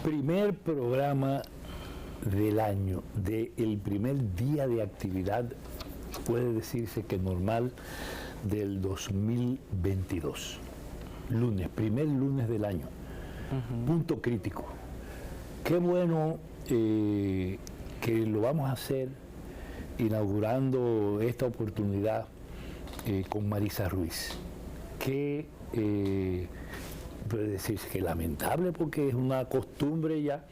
Primer programa del año, del primer día de actividad, puede decirse que normal, del 2022. Lunes, primer lunes del año. Punto crítico. Qué bueno que lo vamos a hacer inaugurando esta oportunidad con Marisa Ruiz. Que puede decirse que lamentable, porque es una costumbre ya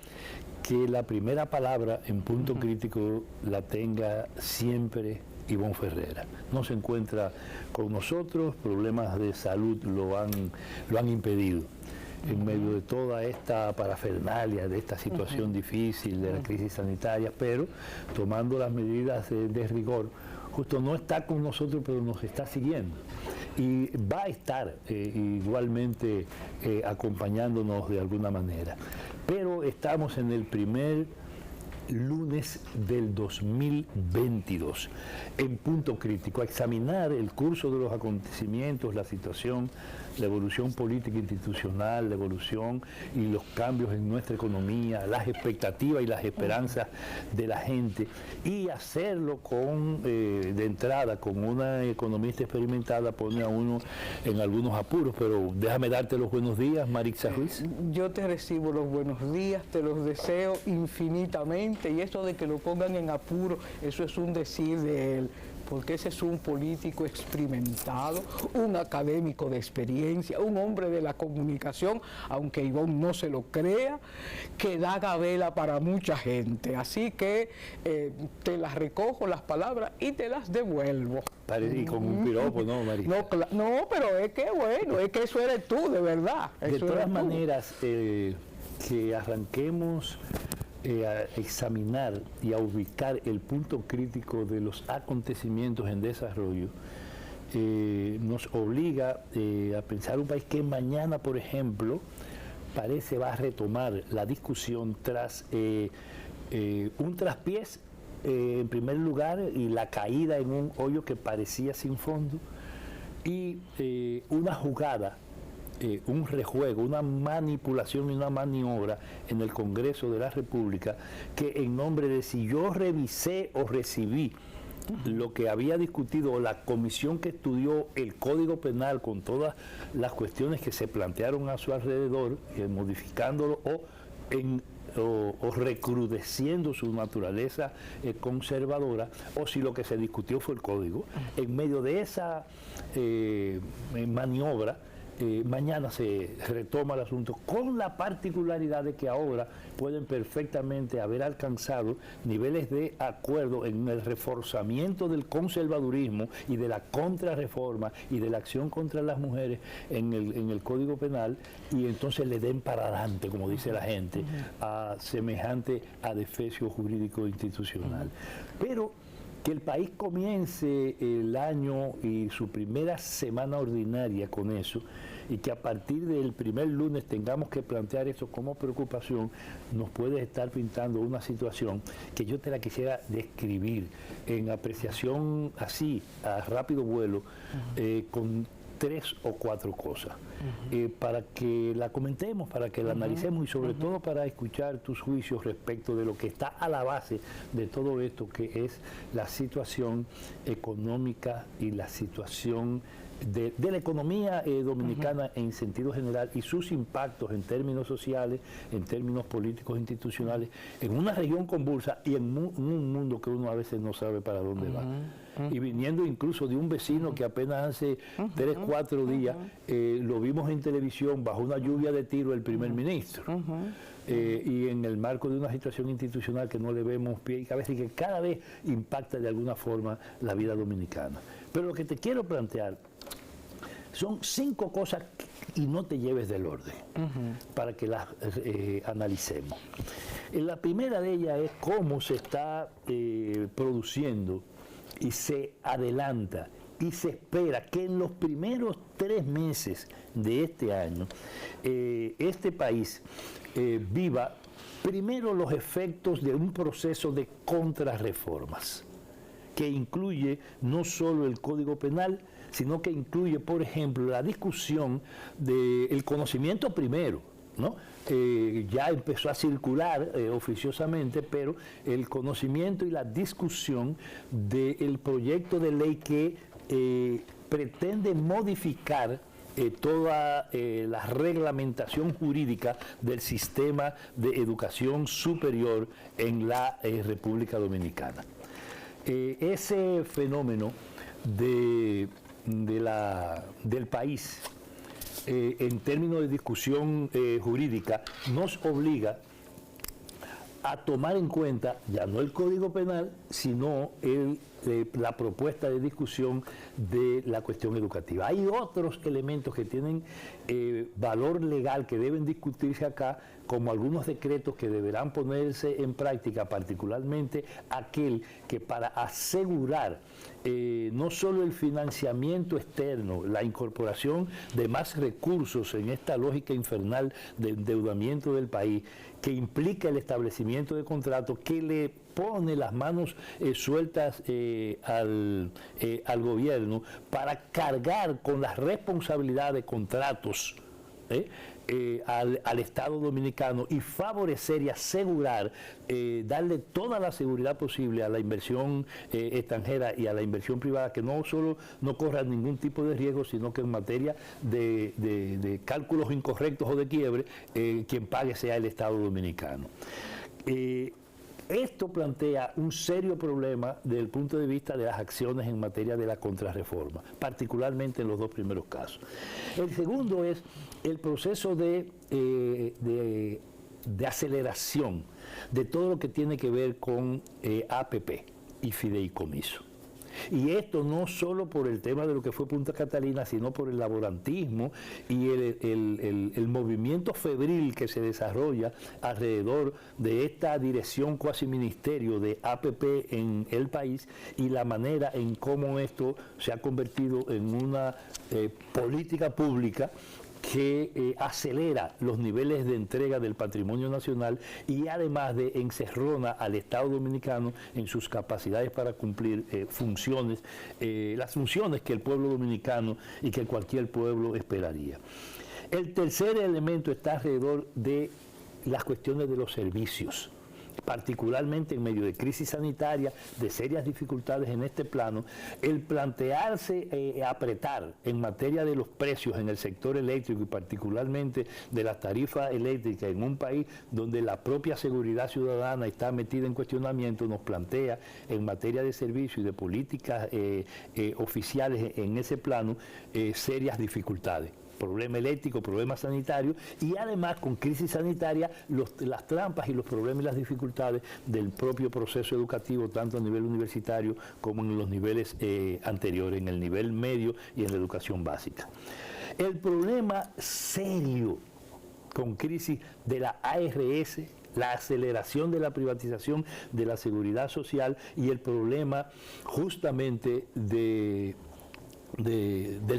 que la primera palabra en punto crítico la tenga siempre Ivonne Ferreira. No se encuentra con nosotros, problemas de salud lo han impedido. En medio de toda esta parafernalia, de esta situación difícil, de la crisis sanitaria, pero tomando las medidas de rigor, justo no está con nosotros, pero nos está siguiendo. Y va a estar igualmente acompañándonos de alguna manera. Pero estamos en el primer lunes del 2022, en punto crítico, a examinar el curso de los acontecimientos, la situación, la evolución política institucional, la evolución y los cambios en nuestra economía, las expectativas y las esperanzas de la gente, y hacerlo de entrada con una economista experimentada pone a uno en algunos apuros, pero déjame darte los buenos días, Marisa Ruiz. Yo te recibo los buenos días, te los deseo infinitamente. Y eso de que lo pongan en apuro, eso es un decir de él, porque ese es un político experimentado, un académico de experiencia, un hombre de la comunicación, aunque Ivonne no se lo crea, que da gabela para mucha gente. Así que te las recojo las palabras y te las devuelvo. Y con un piropo, ¿no, María? No, pero es que bueno, es que eso eres tú, de verdad. De todas maneras, que arranquemos a examinar y a ubicar el punto crítico de los acontecimientos en desarrollo, nos obliga a pensar un país que mañana, por ejemplo, parece va a retomar la discusión tras un traspiés, en primer lugar, y la caída en un hoyo que parecía sin fondo, y una jugada, un rejuego, una manipulación y una maniobra en el Congreso de la República, que en nombre de si yo revisé o recibí lo que había discutido la comisión que estudió el Código Penal con todas las cuestiones que se plantearon a su alrededor, modificándolo o recrudeciendo su naturaleza conservadora, o si lo que se discutió fue el Código, en medio de esa maniobra, mañana se retoma el asunto, con la particularidad de que ahora pueden perfectamente haber alcanzado niveles de acuerdo en el reforzamiento del conservadurismo y de la contrarreforma y de la acción contra las mujeres en el Código Penal, y entonces le den para adelante, como dice la gente, a semejante adefesio jurídico institucional. Pero que el país comience el año y su primera semana ordinaria con eso, y que a partir del primer lunes tengamos que plantear eso como preocupación, nos puede estar pintando una situación que yo te la quisiera describir en apreciación así, a rápido vuelo, con 3 o 4 cosas, para que la comentemos, para que la analicemos y sobre todo para escuchar tus juicios respecto de lo que está a la base de todo esto, que es la situación económica y la situación de la economía dominicana en sentido general, y sus impactos en términos sociales, en términos políticos institucionales, en una región convulsa y en un mundo que uno a veces no sabe para dónde va. Y viniendo incluso de un vecino que apenas hace 3 o 4 días lo vimos en televisión bajo una lluvia de tiro el primer ministro, y en el marco de una situación institucional que no le vemos pie y cabeza y que cada vez impacta de alguna forma la vida dominicana. Pero lo que te quiero plantear son 5 cosas, y no te lleves del orden, para que las analicemos. La primera de ellas es cómo se está produciendo y se adelanta y se espera que en los primeros 3 meses de este año este país viva primero los efectos de un proceso de contrarreformas que incluye no solo el Código Penal, sino que incluye, por ejemplo, la discusión del conocimiento primero ¿no? Ya empezó a circular oficiosamente, pero el conocimiento y la discusión del proyecto de ley que pretende modificar toda la reglamentación jurídica del sistema de educación superior en la República Dominicana. Ese fenómeno del país, en términos de discusión jurídica, nos obliga a tomar en cuenta ya no el Código Penal, sino la propuesta de discusión de la cuestión educativa. Hay otros elementos que tienen valor legal que deben discutirse acá, como algunos decretos que deberán ponerse en práctica, particularmente aquel que para asegurar no solo el financiamiento externo, la incorporación de más recursos en esta lógica infernal de endeudamiento del país, que implica el establecimiento de contratos, que le pone las manos sueltas al gobierno para cargar con la responsabilidad de contratos al Estado Dominicano y favorecer y asegurar, darle toda la seguridad posible a la inversión extranjera y a la inversión privada, que no solo no corra ningún tipo de riesgo, sino que en materia de cálculos incorrectos o de quiebre, quien pague sea el Estado Dominicano. Esto plantea un serio problema desde el punto de vista de las acciones en materia de la contrarreforma, particularmente en los dos primeros casos. El segundo es el proceso de aceleración de todo lo que tiene que ver con APP y fideicomiso. Y esto no solo por el tema de lo que fue Punta Catalina, sino por el laborantismo y el movimiento febril que se desarrolla alrededor de esta dirección cuasi ministerio de APP en el país y la manera en cómo esto se ha convertido en una política pública que acelera los niveles de entrega del patrimonio nacional y además de encerrona al Estado Dominicano en sus capacidades para cumplir funciones, las funciones que el pueblo dominicano y que cualquier pueblo esperaría. El tercer elemento está alrededor de las cuestiones de los servicios, particularmente en medio de crisis sanitaria, de serias dificultades en este plano, el plantearse apretar en materia de los precios en el sector eléctrico y particularmente de las tarifas eléctricas en un país donde la propia seguridad ciudadana está metida en cuestionamiento, nos plantea en materia de servicios y de políticas oficiales en ese plano serias dificultades. Problema eléctrico, problema sanitario y además con crisis sanitaria las trampas y los problemas y las dificultades del propio proceso educativo, tanto a nivel universitario como en los niveles anteriores, en el nivel medio y en la educación básica. El problema serio con crisis de la ARS, la aceleración de la privatización de la seguridad social y el problema justamente del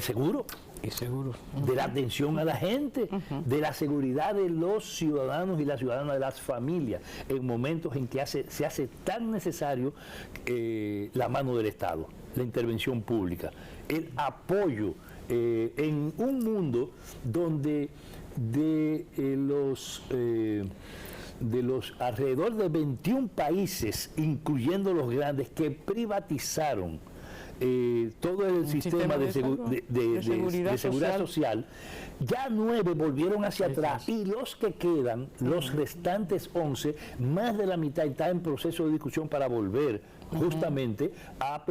seguro. Y seguro. De la atención a la gente, de la seguridad de los ciudadanos y las ciudadanas, de las familias, en momentos en que se hace tan necesario la mano del Estado, la intervención pública, el apoyo en un mundo donde de los alrededor de 21 países, incluyendo los grandes, que privatizaron todo el sistema de seguridad social, ya 9 volvieron hacia atrás y los que quedan, los restantes 11, más de la mitad está en proceso de discusión para volver justamente a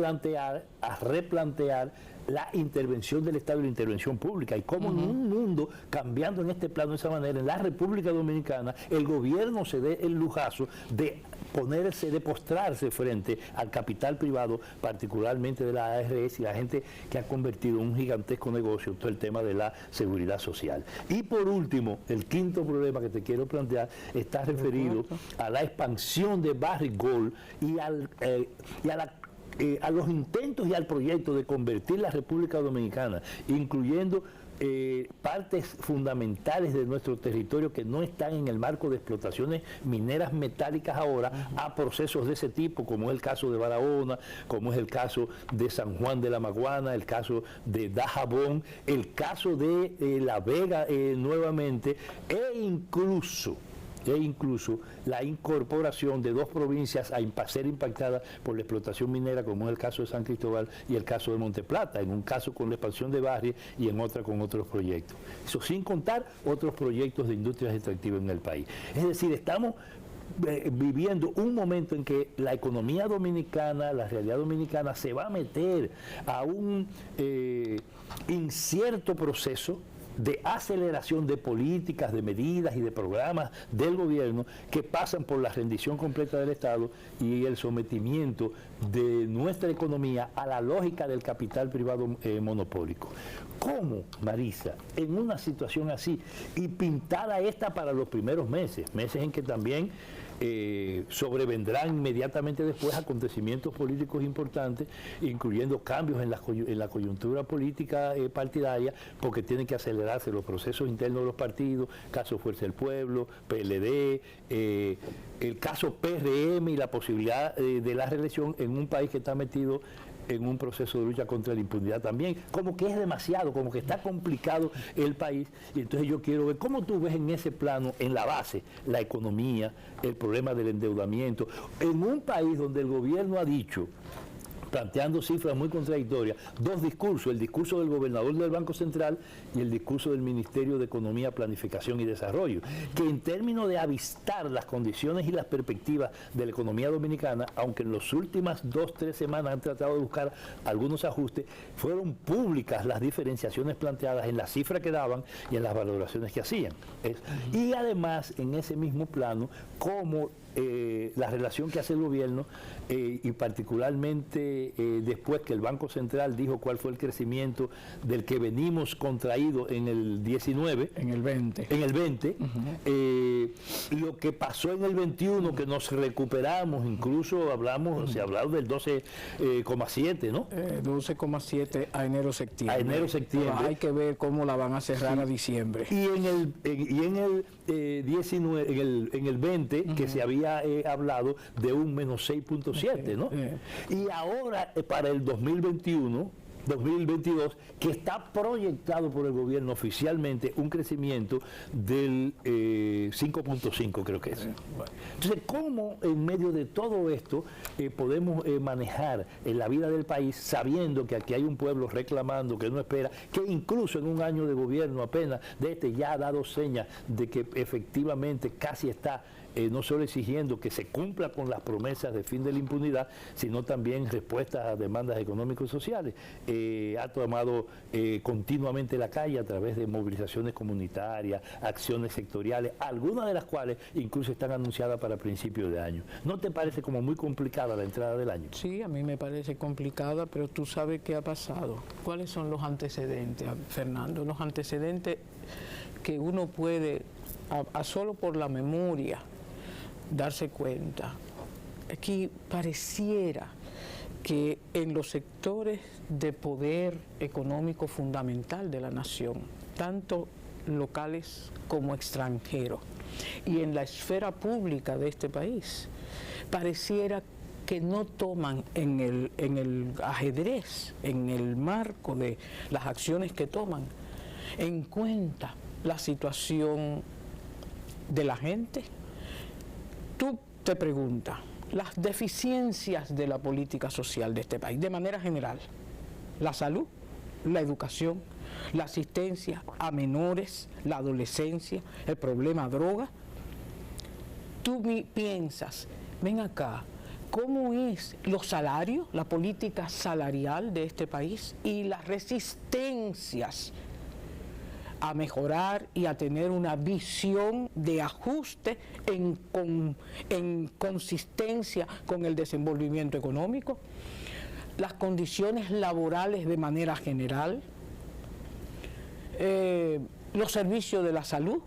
replantear la intervención del Estado y la intervención pública, y cómo en un mundo cambiando en este plano de esa manera, en la República Dominicana, el gobierno se dé el lujazo de postrarse frente al capital privado, particularmente de la ARS y la gente que ha convertido en un gigantesco negocio todo el tema de la seguridad social. Y por último, el quinto problema que te quiero plantear está referido a la expansión de Barrick Gold y a los intentos y al proyecto de convertir la República Dominicana, incluyendo partes fundamentales de nuestro territorio que no están en el marco de explotaciones mineras metálicas ahora a procesos de ese tipo, como es el caso de Barahona, como es el caso de San Juan de la Maguana, el caso de Dajabón, el caso de La Vega nuevamente, e incluso la incorporación de 2 provincias a ser impactadas por la explotación minera, como es el caso de San Cristóbal y el caso de Monteplata, en un caso con la expansión de Barrios y en otra con otros proyectos. Eso sin contar otros proyectos de industrias extractivas en el país. Es decir, estamos viviendo un momento en que la economía dominicana, la realidad dominicana se va a meter a un incierto proceso de aceleración de políticas, de medidas y de programas del gobierno que pasan por la rendición completa del Estado y el sometimiento de nuestra economía a la lógica del capital privado monopólico. ¿Cómo, Marisa, en una situación así, y pintada esta para los primeros meses en que también sobrevendrán inmediatamente después acontecimientos políticos importantes, incluyendo cambios en la coyuntura política partidaria, porque tienen que acelerarse los procesos internos de los partidos, caso Fuerza del Pueblo, PLD, el caso PRM y la posibilidad de la reelección en un país que está metido en un proceso de lucha contra la impunidad también, como que es demasiado, como que está complicado el país, y entonces yo quiero ver cómo tú ves en ese plano, en la base, la economía, el problema del endeudamiento, en un país donde el gobierno ha dicho, planteando cifras muy contradictorias, 2 discursos, el discurso del gobernador del Banco Central y el discurso del Ministerio de Economía, Planificación y Desarrollo, que en términos de avistar las condiciones y las perspectivas de la economía dominicana, aunque en las últimas 2-3 semanas han tratado de buscar algunos ajustes, fueron públicas las diferenciaciones planteadas en la cifra que daban y en las valoraciones que hacían. Y además, en ese mismo plano, cómo la relación que hace el gobierno y particularmente después que el Banco Central dijo cuál fue el crecimiento del que venimos contraído en el 19, en el 20, lo que pasó en el 21, que nos recuperamos, incluso se ha hablado del 12,7, ¿no? 12,7 a enero-septiembre. A enero-septiembre. Hay que ver cómo la van a cerrar a diciembre. Y en el 19, en el 20, que se había hablado de un menos 6.7, ¿no? Y ahora para el 2022, que está proyectado por el gobierno oficialmente un crecimiento del 5.5, creo que es. Entonces, ¿cómo en medio de todo esto podemos manejar en la vida del país sabiendo que aquí hay un pueblo reclamando, que no espera, que incluso en un año de gobierno apenas de ya ha dado señas de que efectivamente casi está no solo exigiendo que se cumpla con las promesas de fin de la impunidad, sino también respuestas a demandas económicas y sociales? Ha tomado continuamente la calle a través de movilizaciones comunitarias, acciones sectoriales, algunas de las cuales incluso están anunciadas para principios de año. ¿No te parece como muy complicada la entrada del año? Sí, a mí me parece complicada, pero tú sabes qué ha pasado. ¿Cuáles son los antecedentes, Fernando? Los antecedentes que uno puede, solo por la memoria, darse cuenta. Aquí pareciera que en los sectores de poder económico fundamental de la nación, tanto locales como extranjeros, y en la esfera pública de este país, pareciera que no toman en el ajedrez, en el marco de las acciones que toman, en cuenta la situación de la gente. Tú te preguntas, las deficiencias de la política social de este país, de manera general, la salud, la educación, la asistencia a menores, la adolescencia, el problema droga. Tú piensas, ven acá, ¿cómo es los salarios, la política salarial de este país y las resistencias a mejorar y a tener una visión de ajuste en consistencia con el desenvolvimiento económico, las condiciones laborales de manera general, los servicios de la salud?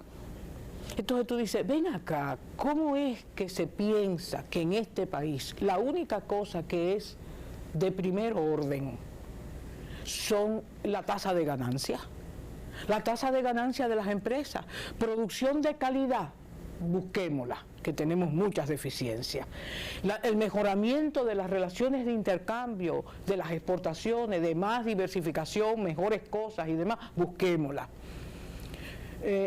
Entonces tú dices, ven acá, ¿cómo es que se piensa que en este país la única cosa que es de primer orden son la tasa de ganancia? la tasa de ganancia de las empresas, producción de calidad, busquémosla, que tenemos muchas deficiencias. El mejoramiento de las relaciones de intercambio, de las exportaciones, de más diversificación, mejores cosas y demás, busquémosla.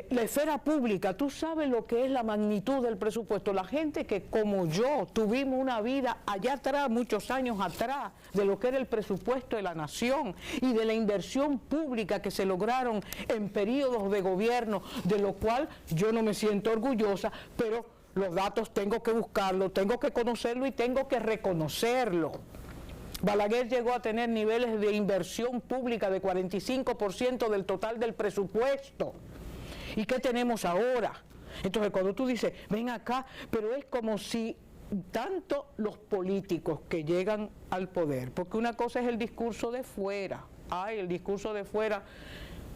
La esfera pública, tú sabes lo que es la magnitud del presupuesto. La gente que como yo tuvimos una vida allá atrás, muchos años atrás, de lo que era el presupuesto de la nación y de la inversión pública que se lograron en periodos de gobierno, de lo cual yo no me siento orgullosa, pero los datos tengo que buscarlos, tengo que conocerlo y tengo que reconocerlo. Balaguer llegó a tener niveles de inversión pública de 45% del total del presupuesto. ¿Y qué tenemos ahora? Entonces, cuando tú dices, ven acá, pero es como si tanto los políticos que llegan al poder, porque una cosa es el discurso de fuera, el discurso de fuera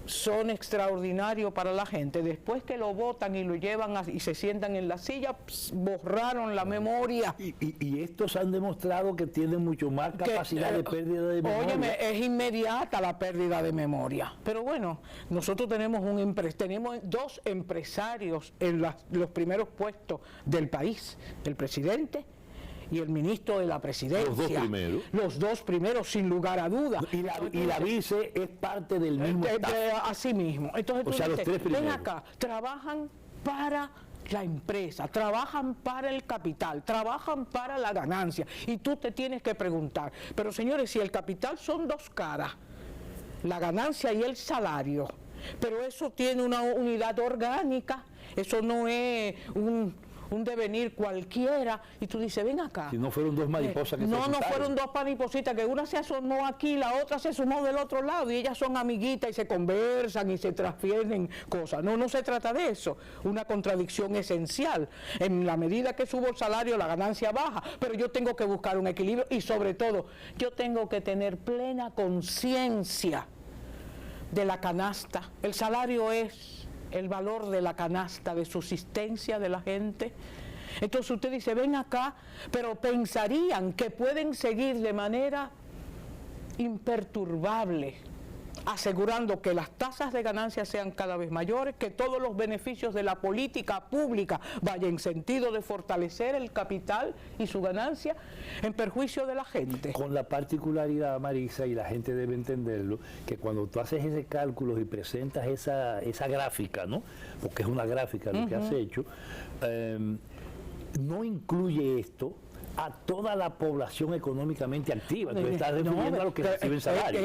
son extraordinarios para la gente, después que lo votan y lo llevan y se sientan en la silla, borraron la memoria. Y estos han demostrado que tienen mucho más capacidad de pérdida de memoria. Óyeme, es inmediata la pérdida de memoria. Pero bueno, nosotros tenemos dos empresarios en los primeros puestos del país, el presidente y el ministro de la presidencia. Los dos primeros. Los dos primeros, sin lugar a dudas. Y la vice es parte del mismo staff. Así mismo. Entonces, o sea, los tres primeros. Ven acá, trabajan para la empresa, trabajan para el capital, trabajan para la ganancia. Y tú te tienes que preguntar, pero señores, si el capital son dos caras, la ganancia y el salario, pero eso tiene una unidad orgánica, eso no es un devenir cualquiera, y tú dices, ven acá. Si no fueron dos mariposas que no fueron dos maripositas, que una se asomó aquí, la otra se sumó del otro lado, y ellas son amiguitas y se conversan y se transfieren cosas. No se trata de eso. Una contradicción esencial. En la medida que subo el salario, la ganancia baja, pero yo tengo que buscar un equilibrio y sobre todo, yo tengo que tener plena conciencia de la canasta. El salario es el valor de la canasta de subsistencia de la gente. Entonces usted dice, ven acá, pero pensarían que pueden seguir de manera imperturbable, asegurando que las tasas de ganancia sean cada vez mayores, que todos los beneficios de la política pública vayan en sentido de fortalecer el capital y su ganancia en perjuicio de la gente. Con la particularidad, Marisa, y la gente debe entenderlo, que cuando tú haces ese cálculo y presentas esa gráfica, ¿no? Porque es una gráfica lo que has hecho, no incluye esto a toda la población económicamente activa. Tú estás refiriendo a los que reciben salario.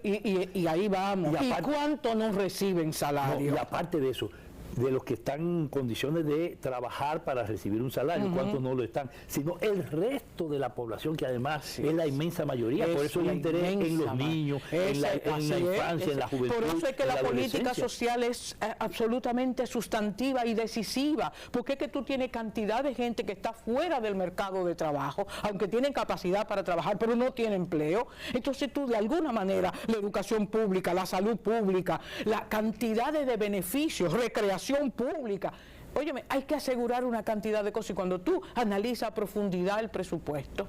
Y ahí vamos. ¿Y cuánto no reciben salario? Y aparte de eso, de los que están en condiciones de trabajar para recibir un salario, cuántos no lo están, sino el resto de la población, que además es la inmensa mayoría. Por eso el interés en los niños, en la infancia, en la juventud. Por eso es que la política social es absolutamente sustantiva y decisiva, porque es que tú tienes cantidad de gente que está fuera del mercado de trabajo, aunque tienen capacidad para trabajar, pero no tienen empleo. Entonces tú, de alguna manera, la educación pública, la salud pública, la cantidad de beneficios, recreación pública. Óyeme, hay que asegurar una cantidad de cosas, y cuando tú analizas a profundidad el presupuesto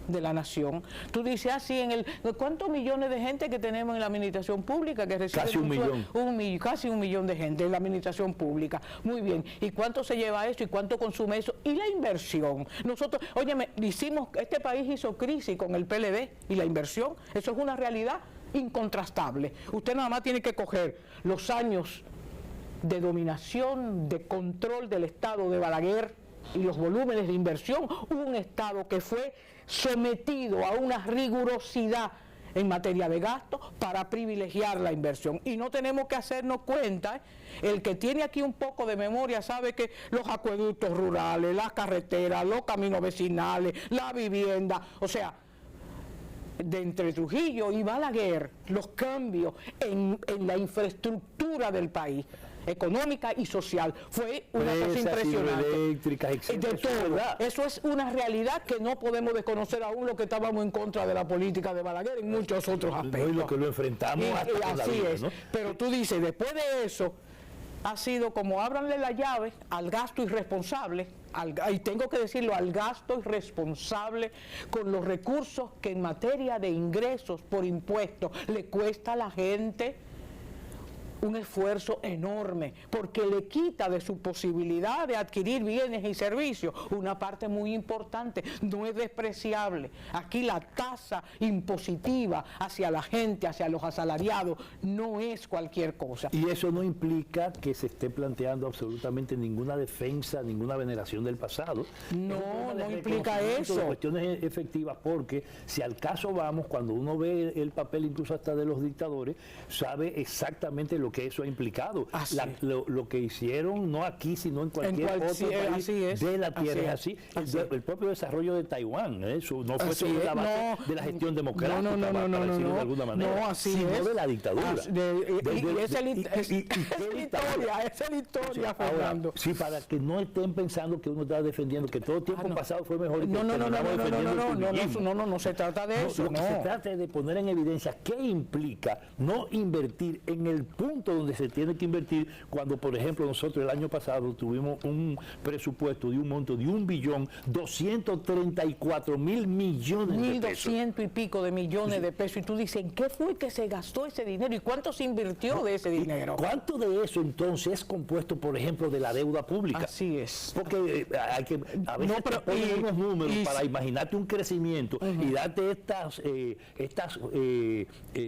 de la nación, tú dices así, ¿cuántos millones de gente que tenemos en la administración pública que recibe? Casi un millón. Casi 1 millón de gente en la administración pública. Muy bien. ¿Y cuánto se lleva eso y cuánto consume eso? Y la inversión. Nosotros, óyeme, este país hizo crisis con el PLD y la inversión. Eso es una realidad incontrastable. Usted nada más tiene que coger los años de dominación, de control del Estado de Balaguer y los volúmenes de inversión, un Estado que fue sometido a una rigurosidad en materia de gasto para privilegiar la inversión. Y no tenemos que hacernos cuenta, el que tiene aquí un poco de memoria sabe que los acueductos rurales, las carreteras, los caminos vecinales, la vivienda, o sea, de entre Trujillo y Balaguer, los cambios en la infraestructura del país, económica y social, fue una cosa impresionante. Eléctricas, etcétera, de todo. Eso es una realidad que no podemos desconocer aún, lo que estábamos en contra de la política de Balaguer en muchos otros aspectos. No es lo que lo enfrentamos hasta así la vida, es, ¿no? Pero tú dices, después de eso, ha sido como ábranle la llave al gasto irresponsable, y tengo que decirlo, al gasto irresponsable con los recursos que en materia de ingresos por impuestos le cuesta a la gente un esfuerzo enorme, porque le quita de su posibilidad de adquirir bienes y servicios una parte muy importante. No es despreciable. Aquí la tasa impositiva hacia la gente, hacia los asalariados, no es cualquier cosa. Y eso no implica que se esté planteando absolutamente ninguna defensa, ninguna veneración del pasado. No, no implica eso. Cuestiones efectivas, porque si al caso vamos, cuando uno ve el papel incluso hasta de los dictadores, sabe exactamente lo que eso ha implicado. Lo que hicieron, no aquí, sino en cualquier otro país de la tierra. Así. El propio desarrollo de Taiwán, eso no fue sobre la base de la gestión democrática, para decirlo de alguna manera, sino de la dictadura. Esa es la historia, Fernando. Sí, para que no estén pensando que uno está defendiendo que todo tiempo pasado fue mejor y que no se trata de eso. Lo que se trata es de poner en evidencia qué implica no invertir en el punto donde se tiene que invertir, cuando por ejemplo nosotros el año pasado tuvimos un presupuesto de un monto de 1.234.000.000.000 de pesos. 1.200 y pico de millones de pesos, y tú dices, ¿en qué fue que se gastó ese dinero y cuánto se invirtió de ese dinero? ¿Cuánto de eso entonces es compuesto, por ejemplo, de la deuda pública? Así es. Porque hay que a veces te ponen unos números para imaginarte un crecimiento y darte estas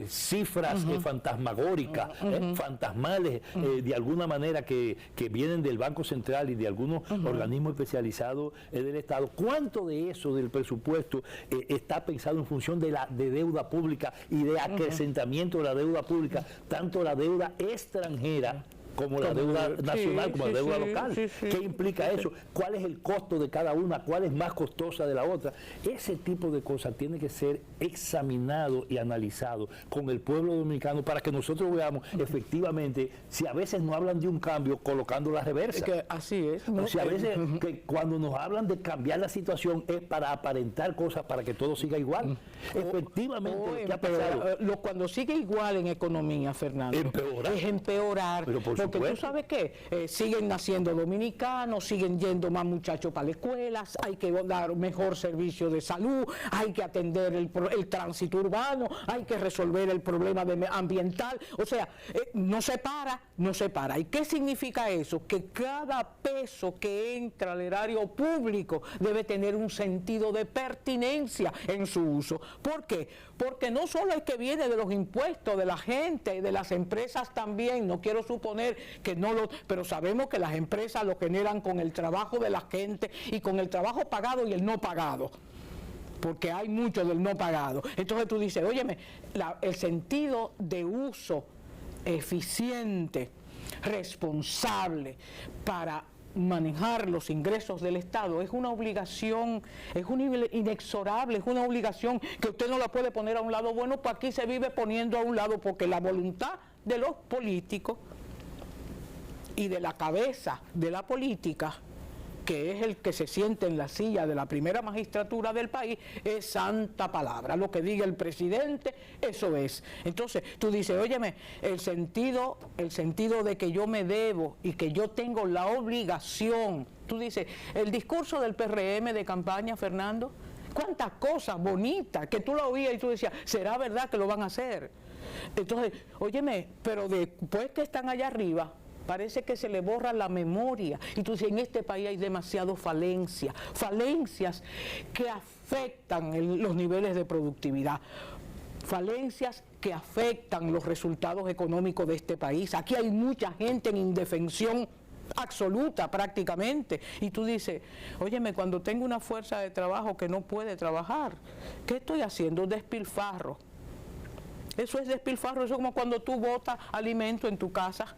cifras fantasmagóricas, fantasmales, de alguna manera que vienen del Banco Central y de algunos organismos especializados del Estado. ¿Cuánto de eso del presupuesto está pensado en función de deuda pública y de acrecentamiento de la deuda pública, tanto la deuda extranjera como la deuda nacional, como la deuda local? ¿Qué implica eso? ¿Cuál es el costo de cada una? ¿Cuál es más costosa de la otra? Ese tipo de cosas tiene que ser examinado y analizado con el pueblo dominicano para que nosotros veamos efectivamente si a veces no hablan de un cambio colocando la reversa. Así es. O sea, a veces que cuando nos hablan de cambiar la situación es para aparentar cosas para que todo siga igual. Efectivamente, ¿qué ha pasado? Cuando sigue igual en economía, Fernando, es empeorar. Pero porque tú sabes que siguen naciendo dominicanos, siguen yendo más muchachos para las escuelas, hay que dar mejor servicio de salud, hay que atender el tránsito urbano, hay que resolver el problema ambiental. O sea, no se para. ¿Y qué significa eso? Que cada peso que entra al erario público debe tener un sentido de pertinencia en su uso. ¿Por qué? Porque no solo es que viene de los impuestos de la gente, de las empresas también, no quiero suponer que no lo, pero sabemos que las empresas lo generan con el trabajo de la gente y con el trabajo pagado y el no pagado, porque hay mucho del no pagado. Entonces tú dices, óyeme, el sentido de uso eficiente, responsable para manejar los ingresos del Estado es una obligación, es inexorable, es una obligación que usted no la puede poner a un lado. Bueno, pues aquí se vive poniendo a un lado, porque la voluntad de los políticos y de la cabeza de la política, que es el que se siente en la silla de la primera magistratura del país, es santa palabra. Lo que diga el presidente, eso es. Entonces, tú dices, óyeme, el sentido de que yo me debo y que yo tengo la obligación. Tú dices, el discurso del PRM de campaña, Fernando, cuántas cosas bonitas que tú lo oías y tú decías, ¿será verdad que lo van a hacer? Entonces, óyeme, pero después que están allá arriba, parece que se le borra la memoria. Y tú dices, en este país hay demasiadas falencias que afectan los niveles de productividad, falencias que afectan los resultados económicos de este país. Aquí hay mucha gente en indefensión absoluta prácticamente, y tú dices, óyeme, cuando tengo una fuerza de trabajo que no puede trabajar, ¿qué estoy haciendo? Despilfarro. Eso es despilfarro. Eso es como cuando tú botas alimento en tu casa,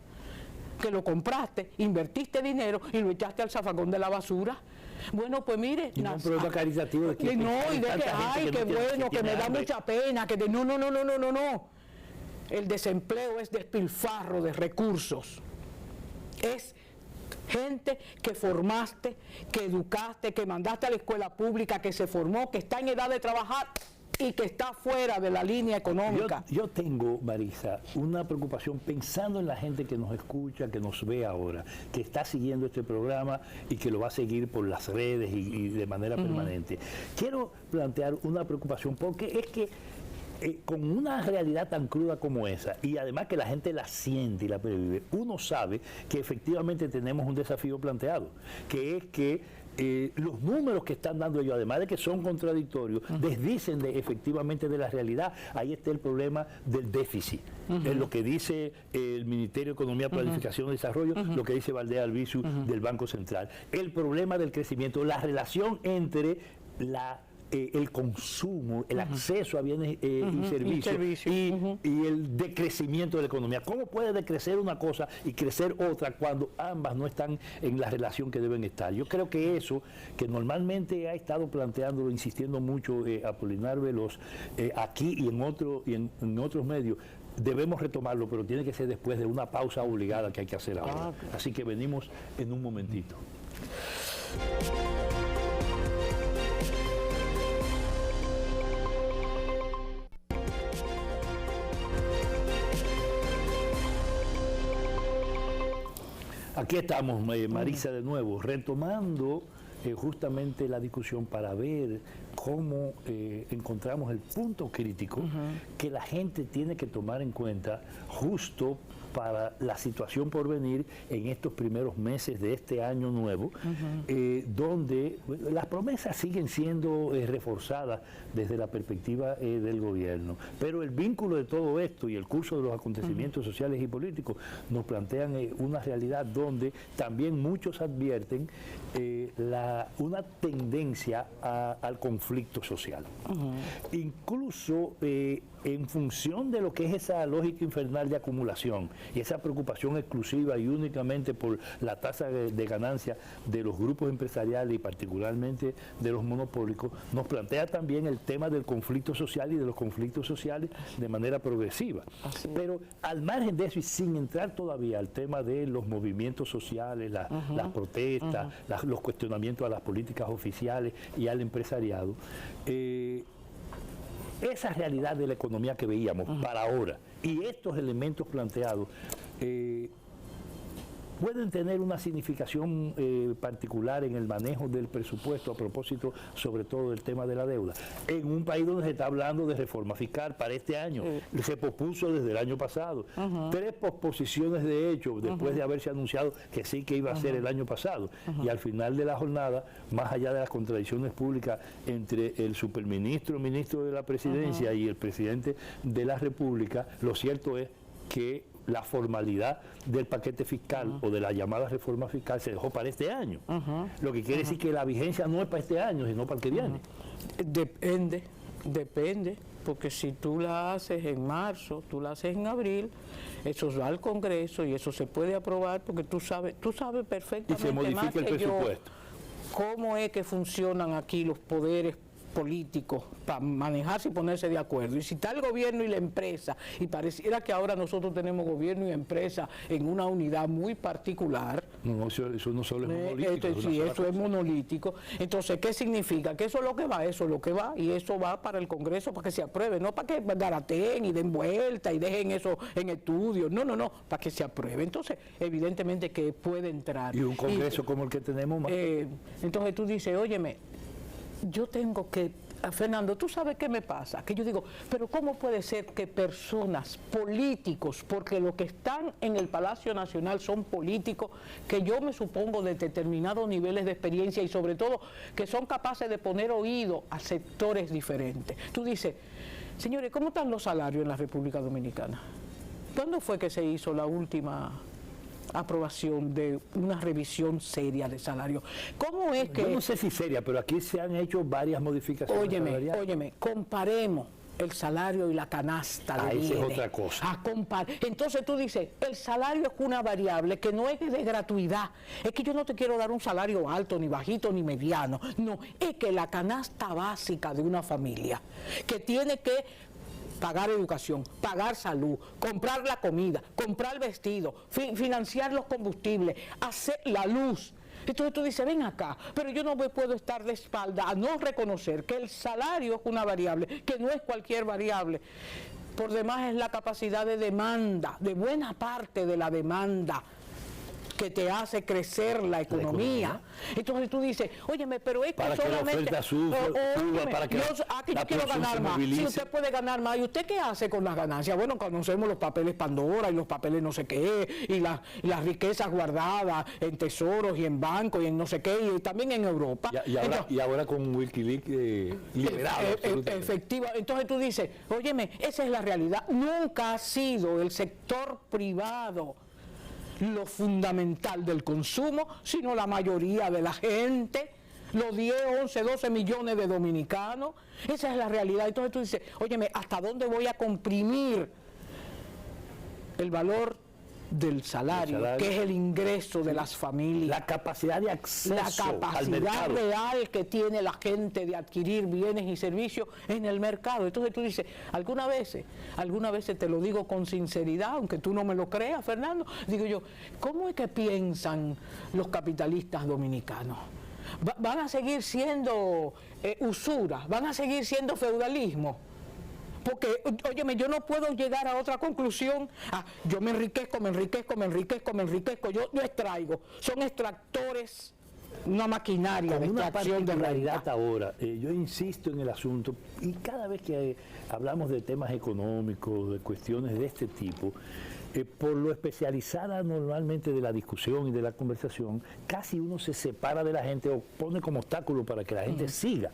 que lo compraste, invertiste dinero y lo echaste al zafacón de la basura. Bueno, pues mire, y no un producto caritativo de que no, y de que ay, qué bueno, que me da mucha pena, que no. El desempleo es despilfarro de recursos. Es gente que formaste, que educaste, que mandaste a la escuela pública, que se formó, que está en edad de trabajar y que está fuera de la línea económica. Yo tengo, Marisa, una preocupación pensando en la gente que nos escucha, que nos ve ahora, que está siguiendo este programa y que lo va a seguir por las redes y de manera permanente. Quiero plantear una preocupación, porque es que con una realidad tan cruda como esa, y además que la gente la siente y la pervive, uno sabe que efectivamente tenemos un desafío planteado, que es que los números que están dando ellos, además de que son contradictorios, desdicen efectivamente de la realidad. Ahí está el problema del déficit. Es lo que dice el Ministerio de Economía, Planificación y Desarrollo, lo que dice Valdés Albizu del Banco Central. El problema del crecimiento, la relación entre el consumo, el acceso a bienes y servicios y el decrecimiento de la economía. ¿Cómo puede decrecer una cosa y crecer otra cuando ambas no están en la relación que deben estar? Yo creo que eso, que normalmente ha estado planteando, insistiendo mucho Apolinar Veloz, aquí y en otros medios, debemos retomarlo, pero tiene que ser después de una pausa obligada que hay que hacer ahora. Así que venimos en un momentito. Aquí estamos, Marisa, de nuevo, retomando justamente la discusión para ver cómo encontramos el punto crítico que la gente tiene que tomar en cuenta justo para la situación por venir en estos primeros meses de este año nuevo, donde las promesas siguen siendo reforzadas desde la perspectiva del gobierno. Pero el vínculo de todo esto y el curso de los acontecimientos sociales y políticos nos plantean una realidad donde también muchos advierten una tendencia al conflicto social. Incluso en función de lo que es esa lógica infernal de acumulación y esa preocupación exclusiva y únicamente por la tasa de ganancia de los grupos empresariales y particularmente de los monopólicos, nos plantea también el tema del conflicto social y de los conflictos sociales de manera progresiva. Pero al margen de eso y sin entrar todavía al tema de los movimientos sociales, las protestas, los cuestionamientos a las políticas oficiales y al empresariado, esa realidad de la economía que veíamos para ahora y estos elementos planteados pueden tener una significación particular en el manejo del presupuesto a propósito sobre todo del tema de la deuda. En un país donde se está hablando de reforma fiscal para este año, se pospuso desde el año pasado, 3 posposiciones de hecho después de haberse anunciado que sí que iba a ser el año pasado, y al final de la jornada, más allá de las contradicciones públicas entre el superministro, ministro de la presidencia y el presidente de la República, lo cierto es que la formalidad del paquete fiscal o de la llamada reforma fiscal se dejó para este año. Lo que quiere decir que la vigencia no es para este año, sino para el que viene. Depende, porque si tú la haces en marzo, tú la haces en abril, eso va al Congreso y eso se puede aprobar porque tú sabes perfectamente y se modifica más el que presupuesto. Cómo es que funcionan aquí los poderes políticos para manejarse y ponerse de acuerdo. Y si está el gobierno y la empresa, y pareciera que ahora nosotros tenemos gobierno y empresa en una unidad muy particular. No, eso no solo es monolítico. Sí, eso es monolítico. Entonces, ¿qué significa? Que eso es lo que va, y eso va para el Congreso para que se apruebe, no para que garateen y den vuelta y dejen eso en estudios, no, para que se apruebe. Entonces, evidentemente que puede entrar. Y un Congreso como el que tenemos más. Entonces tú dices, óyeme, yo tengo que, Fernando, ¿tú sabes qué me pasa? Que yo digo, pero ¿cómo puede ser que personas, políticos, porque los que están en el Palacio Nacional son políticos, que yo me supongo de determinados niveles de experiencia y sobre todo que son capaces de poner oído a sectores diferentes? Tú dices, señores, ¿cómo están los salarios en la República Dominicana? ¿Cuándo fue que se hizo la última aprobación de una revisión seria de salario? ¿Cómo es que...? Yo no sé si seria, pero aquí se han hecho varias modificaciones salariales. Óyeme, comparemos el salario y la canasta de bienes. Esa es otra cosa. Entonces tú dices, el salario es una variable que no es de gratuidad. Es que yo no te quiero dar un salario alto, ni bajito, ni mediano. No, es que la canasta básica de una familia, que tiene que pagar educación, pagar salud, comprar la comida, comprar vestido, financiar los combustibles, hacer la luz. Entonces tú dices, ven acá, pero yo no me puedo estar de espalda a no reconocer que el salario es una variable, que no es cualquier variable. Por demás es la capacidad de demanda, de buena parte de la demanda que te hace crecer la economía. Entonces tú dices, óyeme, pero es que para solamente... Que la oferta suba, para que yo quiero ganar más. Si usted puede ganar más, ¿y usted qué hace con las ganancias? Bueno, conocemos los papeles Pandora y los papeles no sé qué, y las riquezas guardadas en tesoros y en bancos y en no sé qué, y también en Europa. Y ahora con Wikileaks liberado. Efectiva. Entonces tú dices, óyeme, esa es la realidad. Nunca ha sido el sector privado lo fundamental del consumo, sino la mayoría de la gente, los 10, 11, 12 millones de dominicanos. Esa es la realidad. Entonces tú dices, óyeme, ¿hasta dónde voy a comprimir el valor del salario, que es el ingreso de las familias? La capacidad de acceso la capacidad real que tiene la gente de adquirir bienes y servicios en el mercado. Entonces tú dices, algunas veces te lo digo con sinceridad, aunque tú no me lo creas, Fernando, digo yo, ¿cómo es que piensan los capitalistas dominicanos? ¿Van a seguir siendo usura? ¿Van a seguir siendo feudalismo? Porque, óyeme, yo no puedo llegar a otra conclusión. Yo me enriquezco, yo extraigo. Son extractores, una maquinaria de extracción de realidad. Ahora, yo insisto en el asunto, y cada vez que hablamos de temas económicos, de cuestiones de este tipo, por lo especializada normalmente de la discusión y de la conversación, casi uno se separa de la gente o pone como obstáculo para que la gente siga.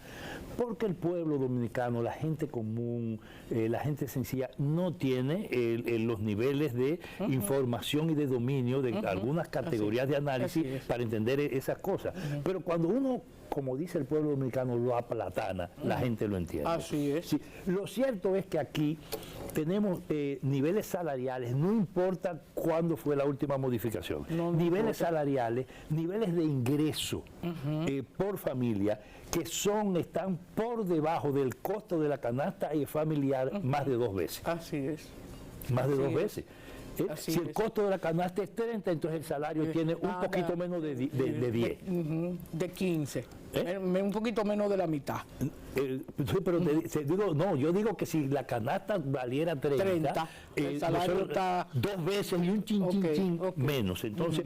Porque el pueblo dominicano, la gente común, la gente sencilla, no tiene los niveles de información y de dominio de algunas categorías de análisis para entender esas cosas. Pero cuando uno, como dice el pueblo dominicano, lo aplatana, la gente lo entiende. Así es. Sí, lo cierto es que aquí tenemos niveles salariales, no importa cuándo fue la última modificación, niveles salariales, niveles de ingreso por familia que están por debajo del costo de la canasta familiar más de 2 veces. Así es. Más de 2 veces. Si el costo de la canasta es 30, entonces el salario tiene un poquito menos de 10. De 15. Un poquito menos de la mitad. Pero yo digo que si la canasta valiera 30 el salario está 2 veces y un chin menos. Entonces,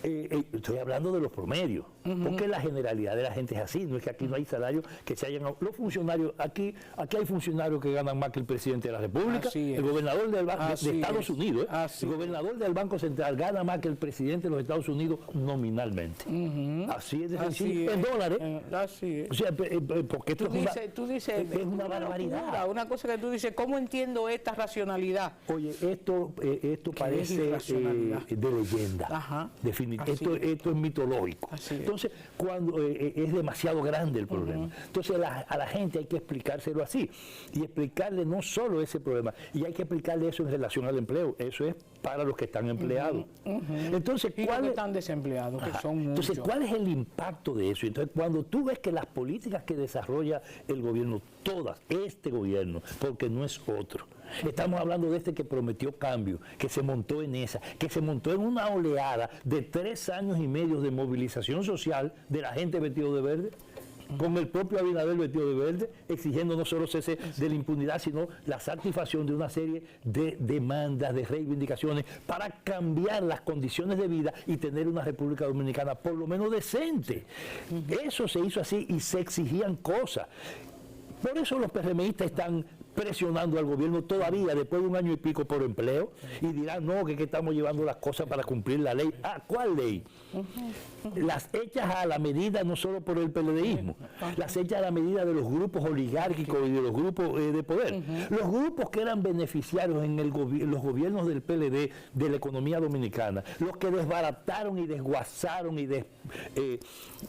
estoy hablando de los promedios, porque la generalidad de la gente es así, no es que aquí no hay salarios que se hayan... Los funcionarios, aquí hay funcionarios que ganan más que el presidente de la República, el gobernador de Estados Unidos, el gobernador del Banco Central gana más que el presidente de los Estados Unidos nominalmente. Así es de sencillo, en dólares. Así es. O sea, porque esto tú dices, es una barbaridad. Una cosa que tú dices, ¿cómo entiendo esta racionalidad? Oye, esto parece de leyenda, definitivamente. Esto es mitológico. Entonces, cuando es demasiado grande el problema. Entonces, a la gente hay que explicárselo así. Y explicarle no solo ese problema, y hay que explicarle eso en relación al empleo. Eso es para los que están empleados. Entonces, ¿y los que están desempleados? Que son muchos. Entonces, ¿cuál es el impacto de eso? Entonces, cuando tú ves que las políticas que desarrolla el gobierno, todas, este gobierno, porque no es otro, estamos hablando de este que prometió cambio, que se montó en esa, que se montó en una oleada de 3 años y medio de movilización social de la gente vestido de verde, con el propio Abinader vestido de verde, exigiendo no solo cese de la impunidad, sino la satisfacción de una serie de demandas, de reivindicaciones, para cambiar las condiciones de vida y tener una República Dominicana por lo menos decente. Eso se hizo así y se exigían cosas. Por eso los PRMistas están presionando al gobierno todavía después de 1 año y pico por empleo y dirán, no, que estamos llevando las cosas para cumplir la ley. ¿Cuál ley? Las hechas a la medida no solo por el PLDismo, las hechas a la medida de los grupos oligárquicos y de los grupos de poder. Los grupos que eran beneficiarios en los gobiernos del PLD de la economía dominicana, los que desbarataron y desguazaron y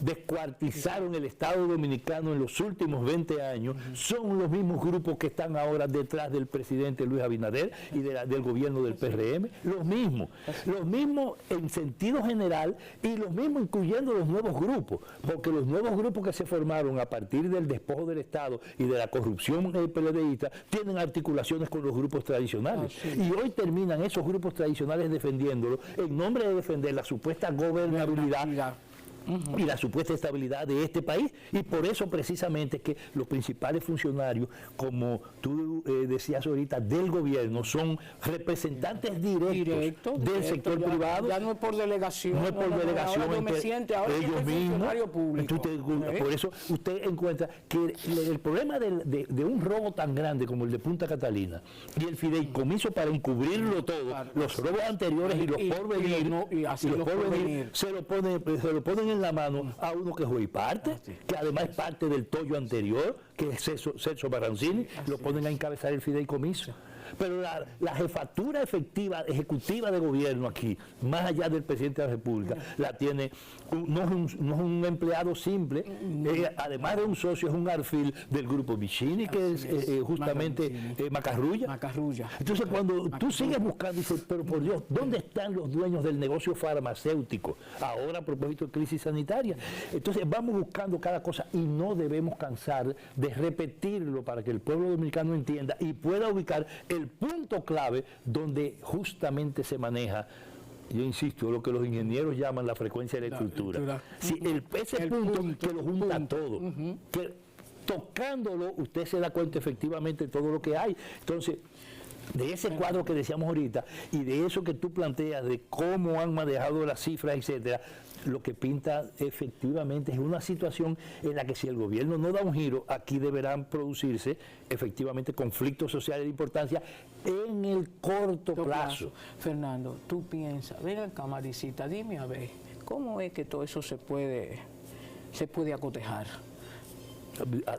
descuartizaron el Estado dominicano en los últimos 20 años, son los mismos grupos que están ahora detrás del presidente Luis Abinader y del gobierno del PRM, los mismos en sentido general y los mismos incluyendo los nuevos grupos, porque los nuevos grupos que se formaron a partir del despojo del Estado y de la corrupción PLDista tienen articulaciones con los grupos tradicionales y hoy terminan esos grupos tradicionales defendiéndolo en nombre de defender la supuesta gobernabilidad y la supuesta estabilidad de este país, y por eso precisamente que los principales funcionarios, como tú decías ahorita, del gobierno, son representantes directos del sector privado. Ya no es por delegación. No es por delegación, ahora me siento, ahora ellos mismos. Público. Por eso usted encuentra que el problema de un robo tan grande como el de Punta Catalina y el fideicomiso para encubrirlo todo, los robos anteriores y los porvenir, se lo ponen en la mano a uno que fue parte, que además es parte del tollo anterior, que es Celso Barrancini, lo ponen a encabezar el fideicomiso. Pero la jefatura ejecutiva de gobierno aquí, más allá del presidente de la República, la tiene, no es un empleado simple, además de un socio, es un alfil del grupo Vicini, que es justamente Macarrulla. Entonces cuando tú sigues buscando, dices, pero por Dios, ¿dónde están los dueños del negocio farmacéutico? Ahora a propósito de crisis sanitaria. Entonces vamos buscando cada cosa y no debemos cansar de repetirlo para que el pueblo dominicano entienda y pueda ubicar el punto clave donde justamente se maneja, yo insisto, lo que los ingenieros llaman la frecuencia de la estructura. Sí, ese punto que lo junta todo, que tocándolo usted se da cuenta efectivamente de todo lo que hay. Entonces, de ese cuadro que decíamos ahorita y de eso que tú planteas, de cómo han manejado las cifras, etcétera, lo que pinta efectivamente es una situación en la que si el gobierno no da un giro, aquí deberán producirse efectivamente conflictos sociales de importancia en el corto plazo. Fernando, tú piensas, ven acá, Maricita, dime a ver, ¿cómo es que todo eso se puede acotejar?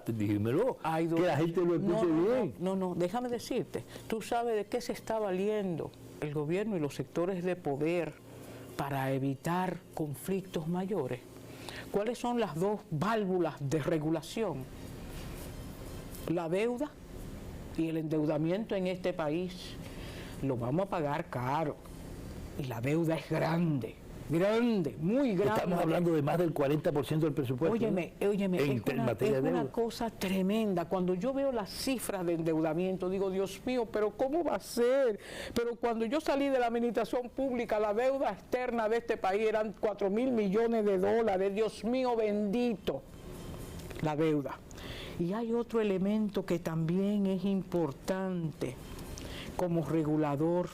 Dímelo, que la gente lo escuche bien. No, déjame decirte, tú sabes de qué se está valiendo el gobierno y los sectores de poder para evitar conflictos mayores. ¿Cuáles son las dos válvulas de regulación? La deuda y el endeudamiento en este país. Lo vamos a pagar caro. Y la deuda es grande, muy grande. Estamos hablando de más del 40% del presupuesto. Óyeme, es una cosa tremenda. Cuando yo veo las cifras de endeudamiento, digo, Dios mío, pero ¿cómo va a ser? Pero cuando yo salí de la administración pública, la deuda externa de este país eran 4.000 millones de dólares. Dios mío bendito, la deuda. Y hay otro elemento que también es importante como regulador.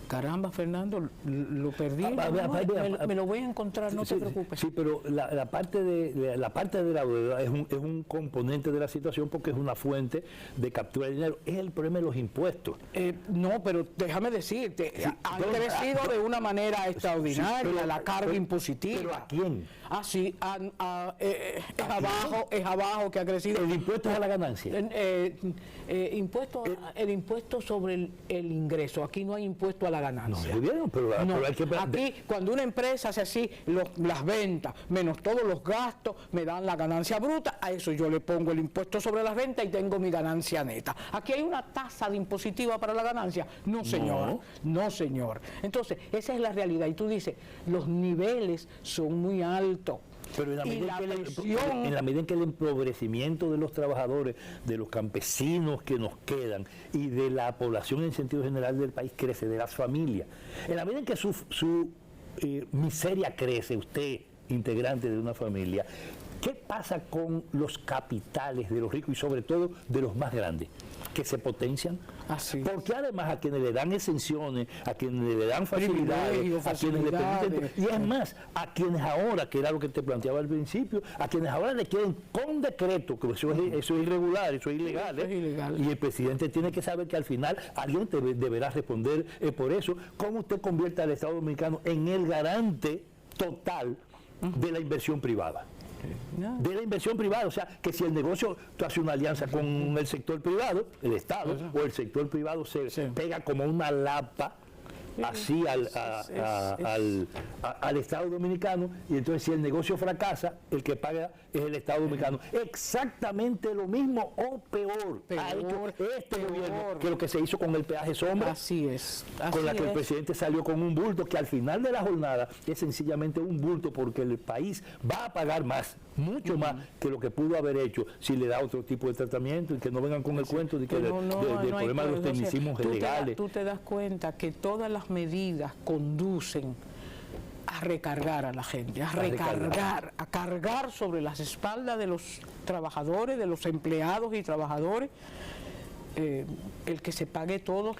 Caramba, Fernando, lo perdí. Me lo voy a encontrar, no te preocupes. Sí, pero la parte de la deuda es un componente de la situación porque es una fuente de captura de dinero. Es el problema de los impuestos. No, pero déjame decirte, han crecido de una manera extraordinaria la carga impositiva. ¿Pero a quién? Sí, es abajo que ha crecido. ¿El impuesto es a la ganancia? El impuesto sobre el ingreso. Aquí no hay impuesto a la ganancia. No, bien, pero hay que... Aquí, cuando una empresa hace así, las ventas, menos todos los gastos, me dan la ganancia bruta, a eso yo le pongo el impuesto sobre las ventas y tengo mi ganancia neta. ¿Aquí hay una tasa de impositiva para la ganancia? No, señor. No, señor. Entonces, esa es la realidad. Y tú dices, los niveles son muy altos. Pero en la medida en que el empobrecimiento de los trabajadores, de los campesinos que nos quedan y de la población en sentido general del país crece, de las familias, en la medida en que su miseria crece, usted, integrante de una familia, ¿qué pasa con los capitales de los ricos y sobre todo de los más grandes? Que se potencian. Así. Porque además a quienes le dan exenciones, a quienes le dan facilidades, a quienes le permiten, y es más, a quienes ahora, que era lo que te planteaba al principio, a quienes ahora le quieren con decreto, que eso es irregular, eso es ilegal, y el presidente tiene que saber que al final alguien deberá responder por eso. ¿Cómo usted convierte al Estado Dominicano en el garante total de la inversión privada? De la inversión privada, o sea, que si el negocio, tú haces una alianza con el sector privado, el Estado, o el sector privado se pega como una lapa así al Estado Dominicano, y entonces si el negocio fracasa, el que paga es el Estado Dominicano. Exactamente lo mismo o peor ha hecho este gobierno que lo que se hizo con el peaje sombra. Así es. Con la que el presidente salió con un bulto que al final de la jornada es sencillamente un bulto porque el país va a pagar más, mucho más que lo que pudo haber hecho si le da otro tipo de tratamiento, y que no vengan con el cuento de que del problema de los tecnicismos legales. Tú te das cuenta que todas las medidas conducen a recargar a la gente, a cargar sobre las espaldas de los trabajadores, de los empleados y trabajadores, el que se pague todo.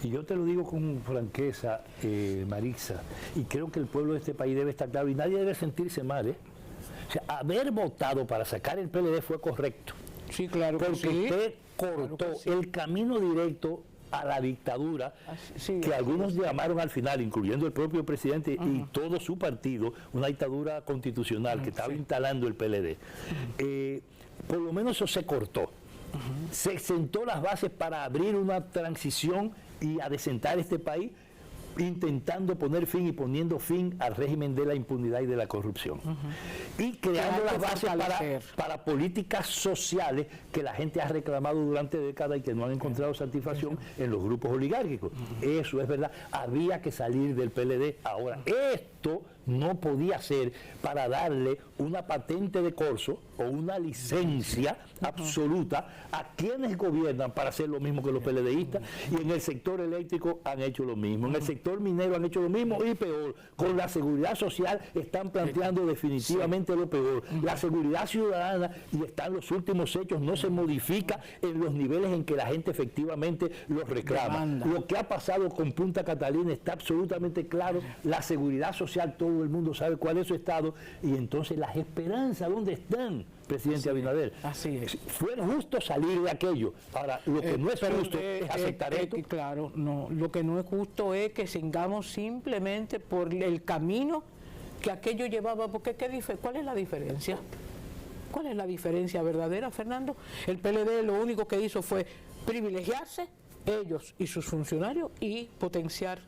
Y yo te lo digo con franqueza, Marixa, y creo que el pueblo de este país debe estar claro, y nadie debe sentirse mal, O sea, haber votado para sacar el PLD fue correcto. Sí, claro que sí. Porque usted cortó Claro que sí. el camino directo a la dictadura, Sí, que algunos llamaron al final, incluyendo el propio presidente y todo su partido, una dictadura constitucional que estaba instalando el PLD. Por lo menos eso se cortó. Se sentó las bases para abrir una transición y adecentar este país, intentando poner fin y poniendo fin al régimen de la impunidad y de la corrupción. Y creando las bases para políticas sociales que la gente ha reclamado durante décadas y que no han encontrado satisfacción en los grupos oligárquicos. Eso es verdad. Había que salir del PLD. Ahora, esto no podía ser para darle una patente de corso o una licencia absoluta a quienes gobiernan para hacer lo mismo que los PLDistas, y en el sector eléctrico han hecho lo mismo, en el sector minero han hecho lo mismo y peor. Con la seguridad social están planteando definitivamente lo peor. La seguridad ciudadana, y están los últimos hechos, no se modifica en los niveles en que la gente efectivamente los reclama. Lo que ha pasado con Punta Catalina está absolutamente claro. La seguridad social, todo el mundo sabe cuál es su estado, y entonces las esperanzas, ¿dónde están, presidente Abinader? Así es. Fue justo salir de aquello. Ahora, lo que no es justo es aceptar esto. Claro, no. Lo que no es justo es que sigamos simplemente por el camino que aquello llevaba, porque ¿cuál es la diferencia? ¿Cuál es la diferencia verdadera, Fernando? El PLD lo único que hizo fue privilegiarse, ellos y sus funcionarios, y potenciar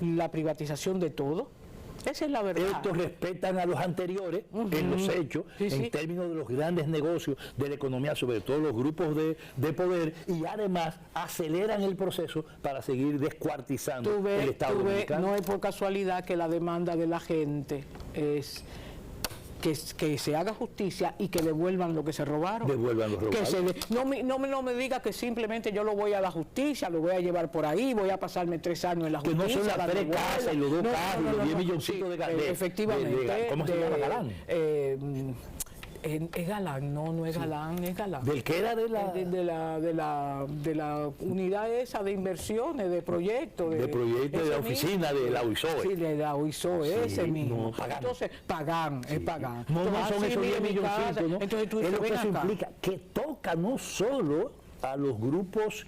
la privatización de todo. Esa es la verdad. Estos respetan a los anteriores en los hechos, en términos de los grandes negocios de la economía, sobre todo los grupos de poder, y además aceleran el proceso para seguir descuartizando el Estado dominicano. No es por casualidad que la demanda de la gente es que se haga justicia y que devuelvan lo que se robaron. Devuelvan los robados. No me diga que simplemente yo lo voy a la justicia, lo voy a llevar por ahí, voy a pasarme 3 años en la justicia. Que no son las 3 casas y los 2 carros y los 10 milloncitos de Galán. Efectivamente. ¿Cómo se llama Galán? Es Galán, no es Galán, es Galán. ¿Del que era de la unidad esa de inversiones, de proyectos? De proyectos de la oficina de la UISOE. Sí, de la UISOE, ese mismo. No, entonces, Pagán, es Pagán. No son esos 10 milloncitos, ¿no? Entonces, tú es lo que eso acá. implica, que toca no solo a los grupos,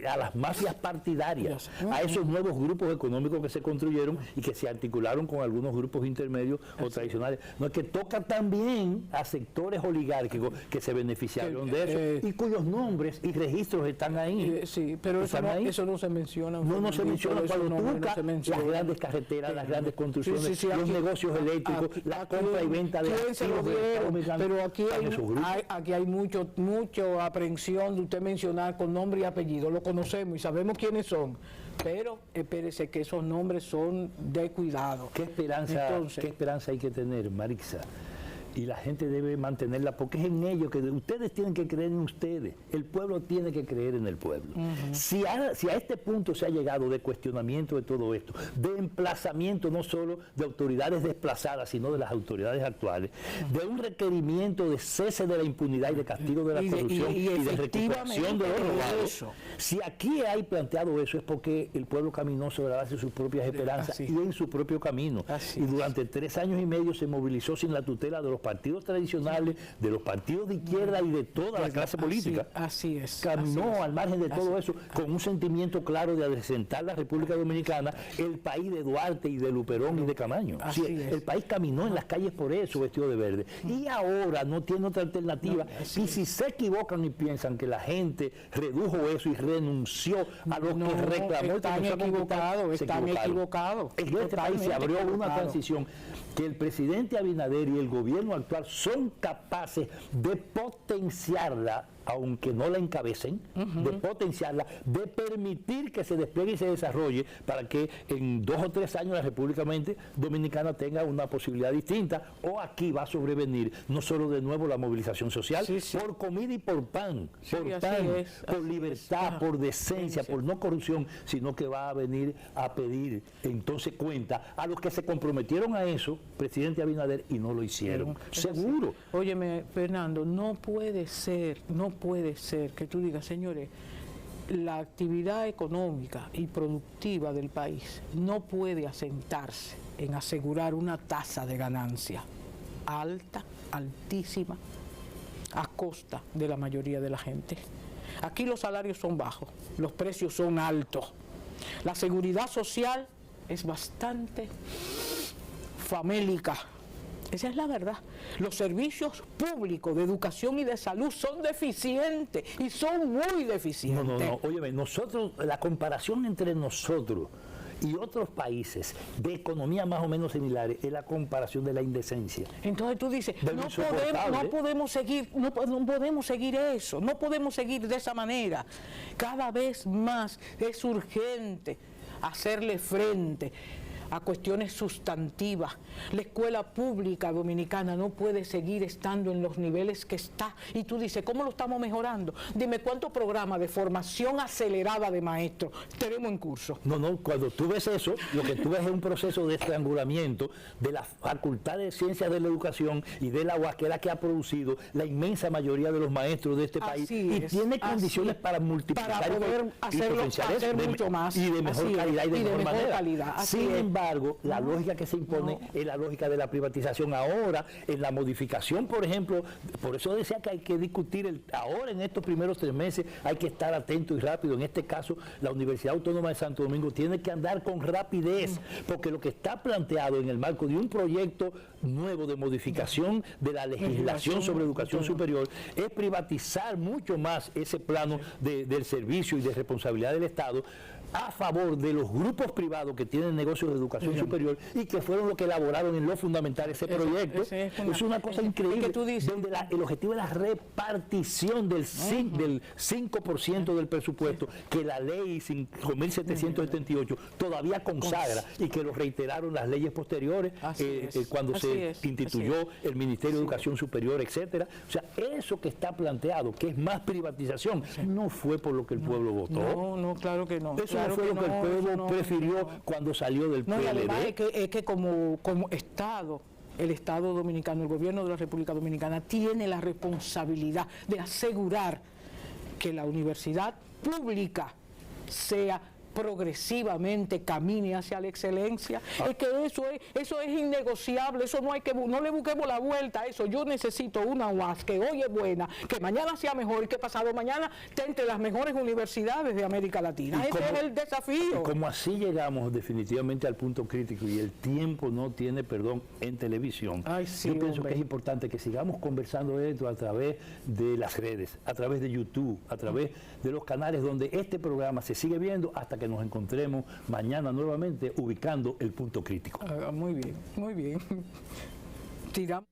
a las mafias partidarias, a esos nuevos grupos económicos que se construyeron y que se articularon con algunos grupos intermedios o tradicionales, no, es que toca también a sectores oligárquicos que se beneficiaron de eso y cuyos nombres y registros están ahí. Sí, pero eso no se menciona. No se menciona cuando toca las grandes carreteras, las grandes construcciones, los negocios eléctricos, la compra y venta de activos. Pero aquí hay mucha aprehensión de usted mencionar con nombre y apellido. Lo conocemos y sabemos quiénes son, pero espérese que esos nombres son de cuidado. ¿Qué esperanza hay que tener, Marixa? Y la gente debe mantenerla, porque es en ello que ustedes tienen que creer en ustedes, el pueblo tiene que creer en el pueblo. Si a este punto se ha llegado de cuestionamiento de todo esto, de emplazamiento no solo de autoridades desplazadas, sino de las autoridades actuales, de un requerimiento de cese de la impunidad y de castigo de la corrupción y de recuperación de los robados, si aquí hay planteado eso es porque el pueblo caminó sobre la base de sus propias esperanzas y en su propio camino. Y durante 3 años y medio se movilizó sin la tutela de los partidos tradicionales, de los partidos de izquierda y de toda la clase política. Así es. Caminó al margen de todo eso con un sentimiento claro de adecentar la República Dominicana, el país de Duarte y de Luperón y de Camaño. El país caminó en las calles por eso, vestido de verde. Y ahora no tiene otra alternativa. Y si se equivocan y piensan que la gente redujo eso y renunció a lo que reclamó, están equivocados. En este país se abrió una transición que el presidente Abinader y el gobierno actual son capaces de potenciarla aunque no la encabecen, de potenciarla, de permitir que se despliegue y se desarrolle para que en 2 o 3 años la República Dominicana tenga una posibilidad distinta, o aquí va a sobrevenir no solo de nuevo la movilización social, por comida y por pan, por libertad, por decencia, por no corrupción, sino que va a venir a pedir entonces cuenta a los que se comprometieron a eso, presidente Abinader, y no lo hicieron. Seguro. Óyeme, Fernando, no puede ser que tú digas, señores, la actividad económica y productiva del país no puede asentarse en asegurar una tasa de ganancia alta, altísima, a costa de la mayoría de la gente. Aquí los salarios son bajos, los precios son altos, la seguridad social es bastante famélica. Esa es la verdad. Los servicios públicos de educación y de salud son deficientes y son muy deficientes. No. Óyeme, nosotros, la comparación entre nosotros y otros países de economía más o menos similares es la comparación de la indecencia. Entonces tú dices, no podemos seguir eso, no podemos seguir de esa manera. Cada vez más es urgente hacerle frente a cuestiones sustantivas. La escuela pública dominicana no puede seguir estando en los niveles que está. Y tú dices, ¿cómo lo estamos mejorando? Dime, ¿cuántos programas de formación acelerada de maestros tenemos en curso? No, cuando tú ves eso, lo que tú ves es un proceso de estrangulamiento de la Facultad de Ciencias de la Educación y de la UAS, que es la que ha producido la inmensa mayoría de los maestros de este país, y tiene condiciones para multiplicar, para poder hacer mucho más y de mejor calidad y de mejor manera. Sin embargo, la lógica que se impone es la lógica de la privatización. Ahora, en la modificación, por ejemplo, por eso decía que hay que discutir, ahora en estos primeros 3 meses hay que estar atento y rápido. En este caso, la Universidad Autónoma de Santo Domingo tiene que andar con rapidez, porque lo que está planteado en el marco de un proyecto nuevo de modificación de la legislación sobre educación superior es privatizar mucho más ese plano del servicio y de responsabilidad del Estado a favor de los grupos privados que tienen negocios de educación superior y que fueron los que elaboraron en lo fundamental ese proyecto. Es una cosa increíble, donde el objetivo es la repartición del 5% del presupuesto que la ley 5.778 todavía consagra y que lo reiteraron las leyes posteriores cuando se instituyó el Ministerio de Educación Superior, etcétera. O sea, eso que está planteado, que es más privatización, no fue por lo que el pueblo votó. No, claro que no. Eso no fue lo que el pueblo prefirió cuando salió del PLD. Y además es que como Estado, el Estado dominicano, el gobierno de la República Dominicana tiene la responsabilidad de asegurar que la universidad pública sea progresivamente camine hacia la excelencia. Es que eso es innegociable, eso no le busquemos la vuelta a eso. Yo necesito una UAS que hoy es buena, que mañana sea mejor y que pasado mañana esté entre las mejores universidades de América Latina. Ese es el desafío. Y como así llegamos definitivamente al punto crítico y el tiempo no tiene perdón en televisión, yo pienso que es importante que sigamos conversando de esto a través de las redes, a través de YouTube, a través de los canales donde este programa se sigue viendo hasta que nos encontremos mañana nuevamente ubicando el punto crítico. Muy bien, muy bien. Tiramos.